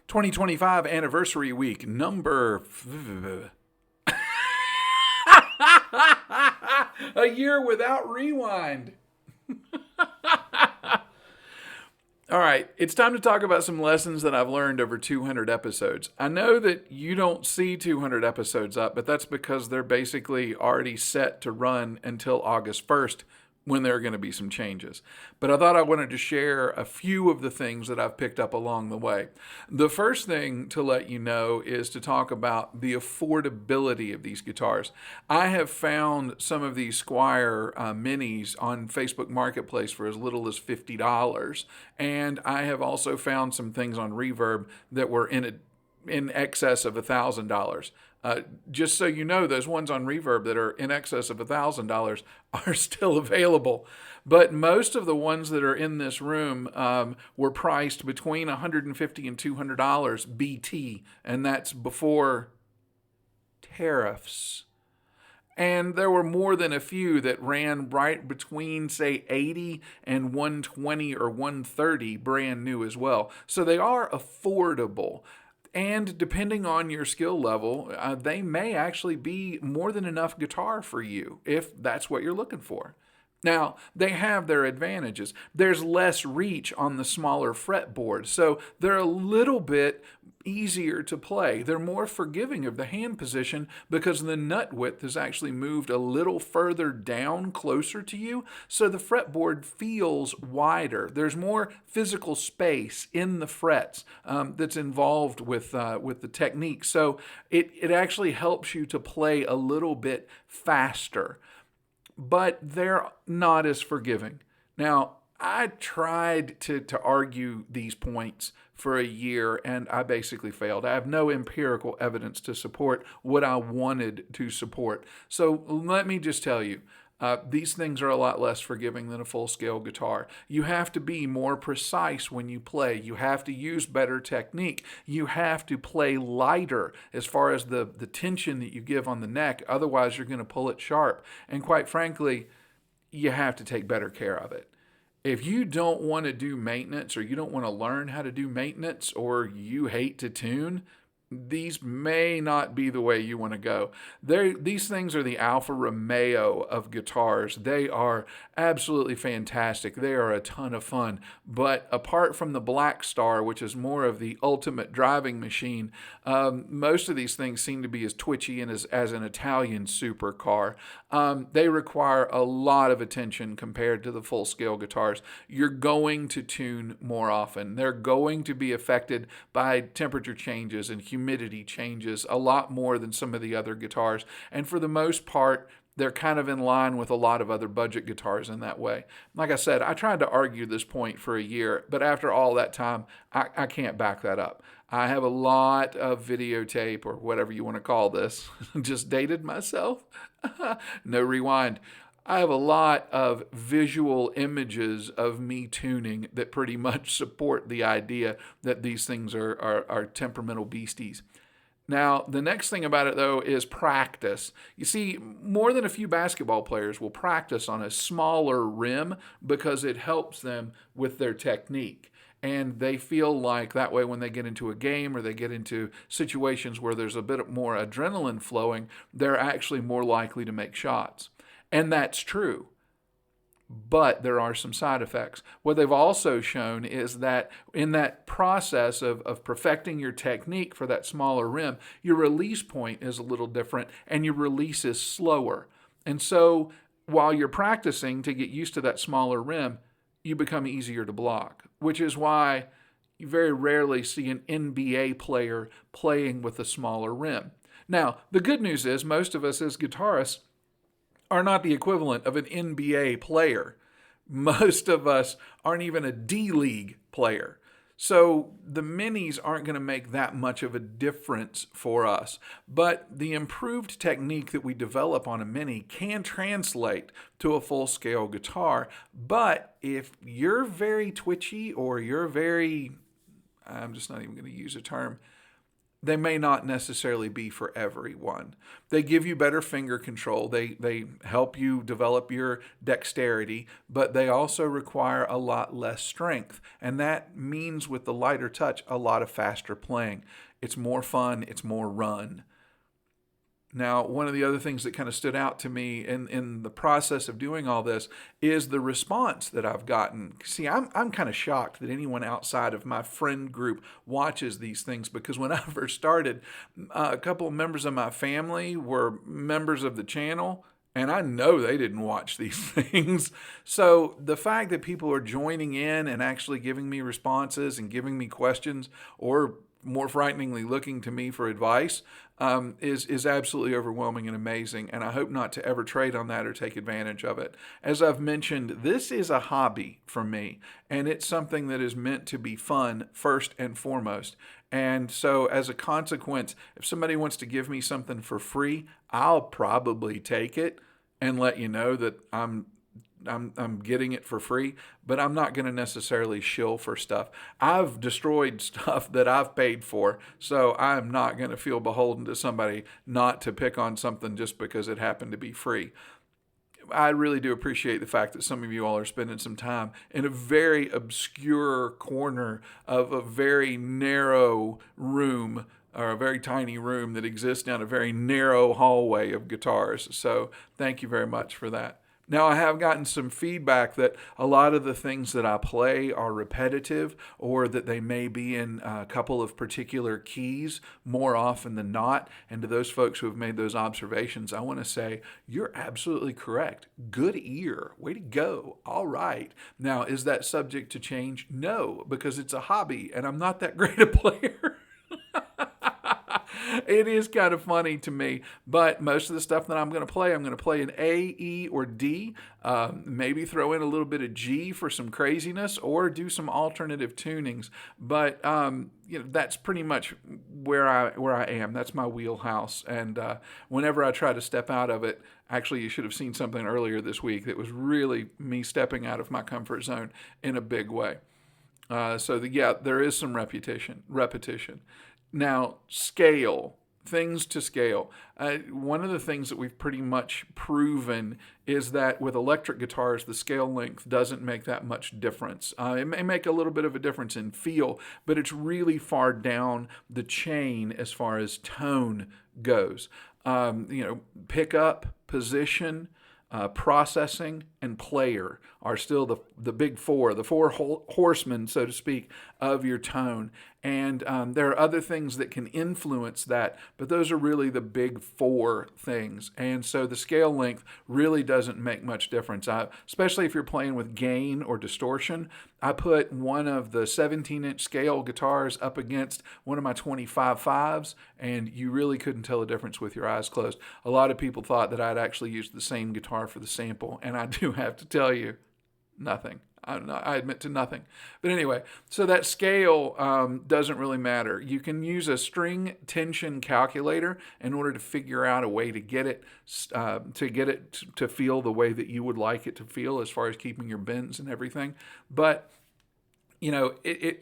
2025 anniversary week number a year without rewind. All right, it's time to talk about some lessons that I've learned over 200 episodes. I know that you don't see 200 episodes up, but that's because they're basically already set to run until August 1st, when there are going to be some changes. But I thought I wanted to share a few of the things that I've picked up along the way. The first thing to let you know is to talk about the affordability of these guitars. I have found some of these Squire minis on Facebook Marketplace for as little as $50. And I have also found some things on Reverb that were in excess of $1,000. Just so you know, those ones on Reverb that are in excess of $1,000 are still available. But most of the ones that are in this room were priced between $150 and $200 BT, and that's before tariffs. And there were more than a few that ran right between, say, 80 and 120 or 130 brand new as well. So they are affordable. And depending on your skill level, they may actually be more than enough guitar for you if that's what you're looking for. Now, they have their advantages. There's less reach on the smaller fretboard, so they're a little bit easier to play. They're more forgiving of the hand position because the nut width is actually moved a little further down closer to you, so the fretboard feels wider. There's more physical space in the frets that's involved with the technique, so it actually helps you to play a little bit faster. But they're not as forgiving. Now, I tried to argue these points for a year, and I basically failed. I have no empirical evidence to support what I wanted to support. So let me just tell you, these things are a lot less forgiving than a full-scale guitar. You have to be more precise when you play. You have to use better technique. You have to play lighter as far as the tension that you give on the neck. Otherwise, you're going to pull it sharp. And quite frankly, you have to take better care of it. If you don't want to do maintenance, or you don't want to learn how to do maintenance, or you hate to tune, these may not be the way you want to go. These things are the Alfa Romeo of guitars. They are absolutely fantastic. They are a ton of fun. But apart from the Black Star, which is more of the ultimate driving machine, most of these things seem to be as twitchy and as an Italian supercar. They require a lot of attention compared to the full-scale guitars. You're going to tune more often. They're going to be affected by temperature changes and humidity changes a lot more than some of the other guitars. And for the most part, they're kind of in line with a lot of other budget guitars in that way. Like I said, I tried to argue this point for a year, but after all that time, I can't back that up. I have a lot of videotape, or whatever you want to call this. Just dated myself. No rewind. I have a lot of visual images of me tuning that pretty much support the idea that these things are temperamental beasties. Now, the next thing about it, though, is practice. You see, more than a few basketball players will practice on a smaller rim because it helps them with their technique. And they feel like that way when they get into a game or they get into situations where there's a bit more adrenaline flowing, they're actually more likely to make shots. And that's true. But there are some side effects. What they've also shown is that in that process of perfecting your technique for that smaller rim, your release point is a little different and your release is slower. And so while you're practicing to get used to that smaller rim, you become easier to block, which is why you very rarely see an NBA player playing with a smaller rim. Now, the good news is most of us as guitarists are not the equivalent of an NBA player. Most of us aren't even a D-League player. So the minis aren't going to make that much of a difference for us. But the improved technique that we develop on a mini can translate to a full-scale guitar. But if you're very twitchy, or you're very, I'm just not even going to use a term, they may not necessarily be for everyone. They give you better finger control. They help you develop your dexterity, but they also require a lot less strength. And that means with the lighter touch, a lot of faster playing. It's more fun, it's more run. Now, one of the other things that kind of stood out to me in the process of doing all this is the response that I've gotten. See, I'm kind of shocked that anyone outside of my friend group watches these things, because when I first started, a couple of members of my family were members of the channel, and I know they didn't watch these things. So the fact that people are joining in and actually giving me responses and giving me questions, or more frighteningly, looking to me for advice, is absolutely overwhelming and amazing. And I hope not to ever trade on that or take advantage of it. As I've mentioned, this is a hobby for me, and it's something that is meant to be fun first and foremost. And so as a consequence, if somebody wants to give me something for free, I'll probably take it and let you know that I'm getting it for free, but I'm not going to necessarily shill for stuff. I've destroyed stuff that I've paid for, so I'm not going to feel beholden to somebody not to pick on something just because it happened to be free. I really do appreciate the fact that some of you all are spending some time in a very obscure corner of a very narrow room, or a very tiny room that exists down a very narrow hallway of guitars. So thank you very much for that. Now, I have gotten some feedback that a lot of the things that I play are repetitive, or that they may be in a couple of particular keys more often than not. And to those folks who have made those observations, I want to say, you're absolutely correct. Good ear. Way to go. All right. Now, is that subject to change? No, because it's a hobby and I'm not that great a player. It is kind of funny to me, but most of the stuff that I'm going to play in A, E, or D. Maybe throw in a little bit of G for some craziness, or do some alternative tunings. But that's pretty much where I am. That's my wheelhouse. And whenever I try to step out of it, actually, you should have seen something earlier this week that was really me stepping out of my comfort zone in a big way. There is some repetition. Now, things to scale. One of the things that we've pretty much proven is that with electric guitars, the scale length doesn't make that much difference. It may make a little bit of a difference in feel, but it's really far down the chain as far as tone goes. Pickup, position, processing, and player are still the big four, the four horsemen, so to speak, of your tone. And there are other things that can influence that, but those are really the big four things. And so the scale length really doesn't make much difference, especially if you're playing with gain or distortion. I put one of the 17-inch scale guitars up against one of my 25.5s, and you really couldn't tell the difference with your eyes closed. A lot of people thought that I'd actually used the same guitar for the sample, and I do have to tell you, nothing. I admit to nothing. But anyway, so that scale doesn't really matter. You can use a string tension calculator in order to figure out a way to get it to feel the way that you would like it to feel, as far as keeping your bends and everything. But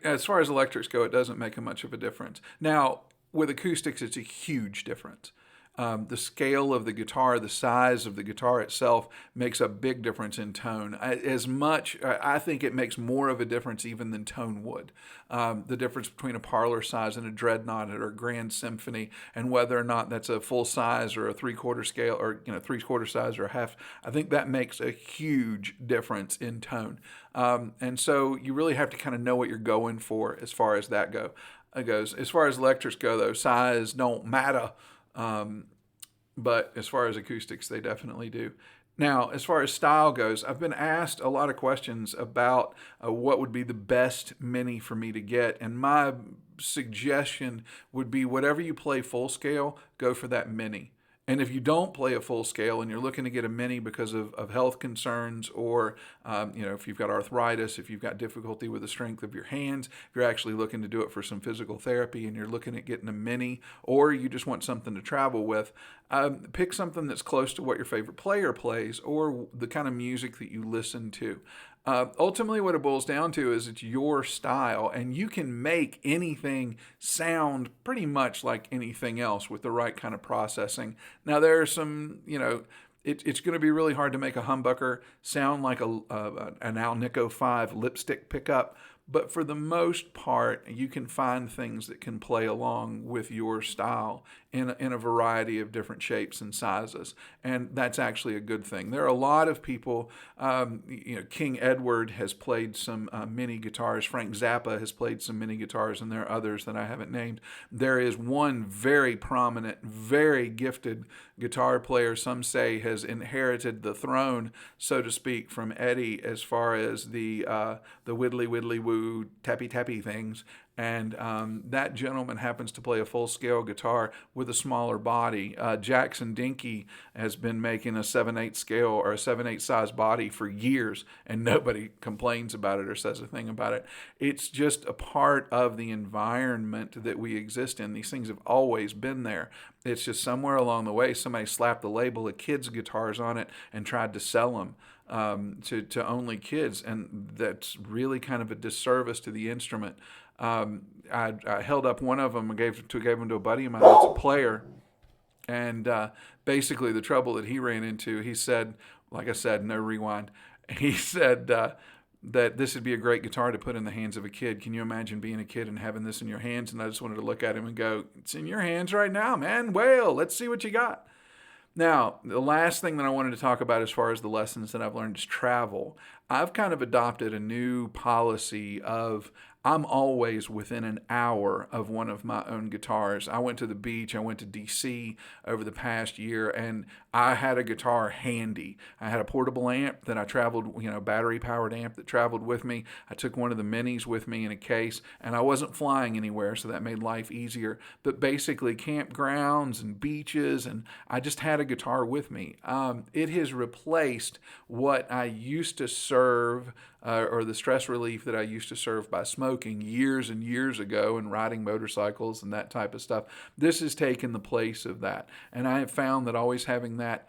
as far as electrics go, it doesn't make much of a difference. Now, with acoustics, it's a huge difference. The scale of the guitar, the size of the guitar itself makes a big difference in tone. I think it makes more of a difference even than tone would. The difference between a parlor size and a dreadnought or a grand symphony, and whether or not that's a full size or a 3/4 scale, or 3/4 size or a half, I think that makes a huge difference in tone. And so you really have to kind of know what you're going for as far as that goes. As far as electrics go, though, size don't matter. But as far as acoustics, they definitely do. Now, as far as style goes, I've been asked a lot of questions about what would be the best mini for me to get. And my suggestion would be, whatever you play full scale, go for that mini. And if you don't play a full scale and you're looking to get a mini because of health concerns, or if you've got arthritis, if you've got difficulty with the strength of your hands, if you're actually looking to do it for some physical therapy and you're looking at getting a mini, or you just want something to travel with, pick something that's close to what your favorite player plays or the kind of music that you listen to. Ultimately, what it boils down to is it's your style, and you can make anything sound pretty much like anything else with the right kind of processing. Now, there are some, it's going to be really hard to make a humbucker sound like an Alnico 5 lipstick pickup. But for the most part, you can find things that can play along with your style in a variety of different shapes and sizes. And that's actually a good thing. There are a lot of people, King Edward has played some mini guitars. Frank Zappa has played some mini guitars, and there are others that I haven't named. There is one very prominent, very gifted guitar player, some say has inherited the throne, so to speak, from Eddie as far as the widdly widdly woo tappy tappy things. And that gentleman happens to play a full-scale guitar with a smaller body. Jackson Dinky has been making a 7/8 scale or a 7/8 size body for years, and nobody complains about it or says a thing about it. It's just a part of the environment that we exist in. These things have always been there. It's just somewhere along the way, somebody slapped the label of kids' guitars on it and tried to sell them to only kids, and that's really kind of a disservice to the instrument. I held up one of them and gave them to a buddy of mine that's a player, and basically the trouble that he ran into, he said, like I said, no rewind. He said that this would be a great guitar to put in the hands of a kid. Can you imagine being a kid and having this in your hands? And I just wanted to look at him and go, it's in your hands right now, man. Well, let's see what you got. Now, the last thing that I wanted to talk about as far as the lessons that I've learned is travel. I've kind of adopted a new policy of I'm always within an hour of one of my own guitars. I went to the beach. I went to DC over the past year, and I had a guitar handy. I had a portable amp that I traveled, battery-powered amp that traveled with me. I took one of the minis with me in a case, and I wasn't flying anywhere, so that made life easier. But basically, campgrounds and beaches, and I just had a guitar with me. It has replaced what I used to serve or the stress relief that I used to serve by smoking years and years ago and riding motorcycles and that type of stuff. This has taken the place of that. And I have found that always having that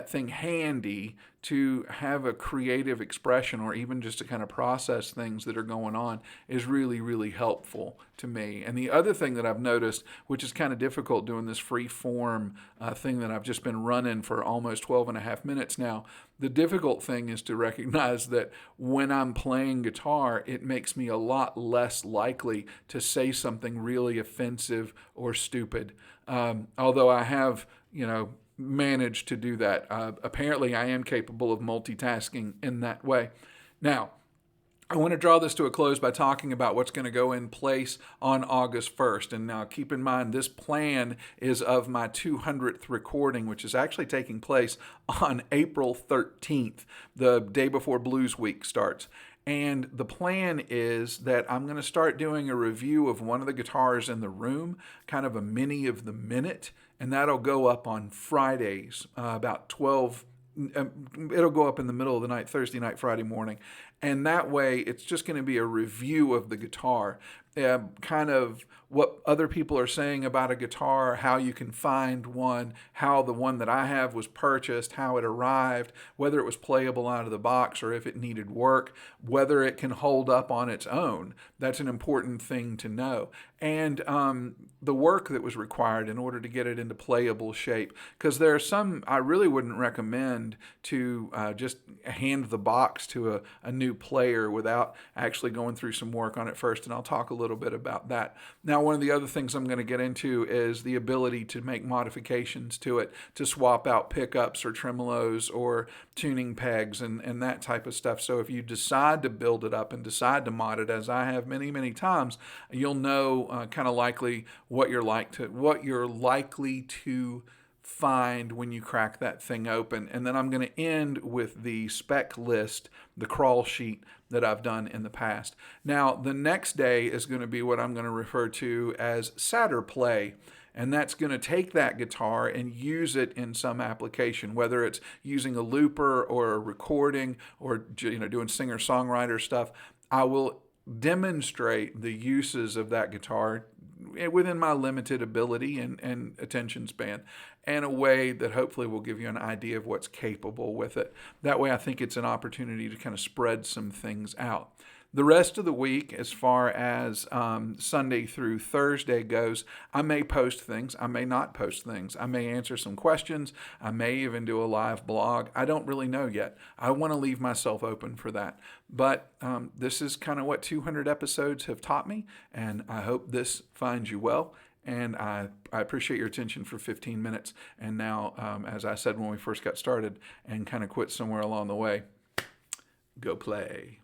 thing handy to have a creative expression or even just to kind of process things that are going on is really, really helpful to me. And the other thing that I've noticed, which is kind of difficult doing this free form thing that I've just been running for almost 12 and a half minutes now, the difficult thing is to recognize that when I'm playing guitar, it makes me a lot less likely to say something really offensive or stupid. Although I have, managed to do that. Apparently, I am capable of multitasking in that way. Now, I want to draw this to a close by talking about what's going to go in place on August 1st. And now keep in mind, this plan is of my 200th recording, which is actually taking place on April 13th, the day before Blues Week starts. And the plan is that I'm going to start doing a review of one of the guitars in the room, kind of a mini of the minute, and that'll go up on Fridays, about 12. It'll go up in the middle of the night, Thursday night, Friday morning. And that way, it's just going to be a review of the guitar, kind of what other people are saying about a guitar, how you can find one, how the one that I have was purchased, how it arrived, whether it was playable out of the box or if it needed work, whether it can hold up on its own. That's an important thing to know. And the work that was required in order to get it into playable shape. Because there are some I really wouldn't recommend to just hand the box to a new player without actually going through some work on it first. And I'll talk a little bit about that. Now, one of the other things I'm going to get into is the ability to make modifications to it, to swap out pickups or tremolos or tuning pegs and that type of stuff. So if you decide to build it up and decide to mod it, as I have many, many times, you'll know kind of likely what you're likely to find when you crack that thing open. And then I'm going to end with the spec list, the crawl sheet that I've done in the past. Now, the next day is going to be what I'm going to refer to as sadder play. And that's going to take that guitar and use it in some application, whether it's using a looper or a recording or doing singer-songwriter stuff. I will demonstrate the uses of that guitar within my limited ability and attention span, and a way that hopefully will give you an idea of what's capable with it. That way, I think it's an opportunity to kind of spread some things out. The rest of the week, as far as Sunday through Thursday goes, I may post things. I may not post things. I may answer some questions. I may even do a live blog. I don't really know yet. I want to leave myself open for that. But this is kind of what 200 episodes have taught me, and I hope this finds you well. And I appreciate your attention for 15 minutes. And now, as I said when we first got started and kind of quit somewhere along the way, go play.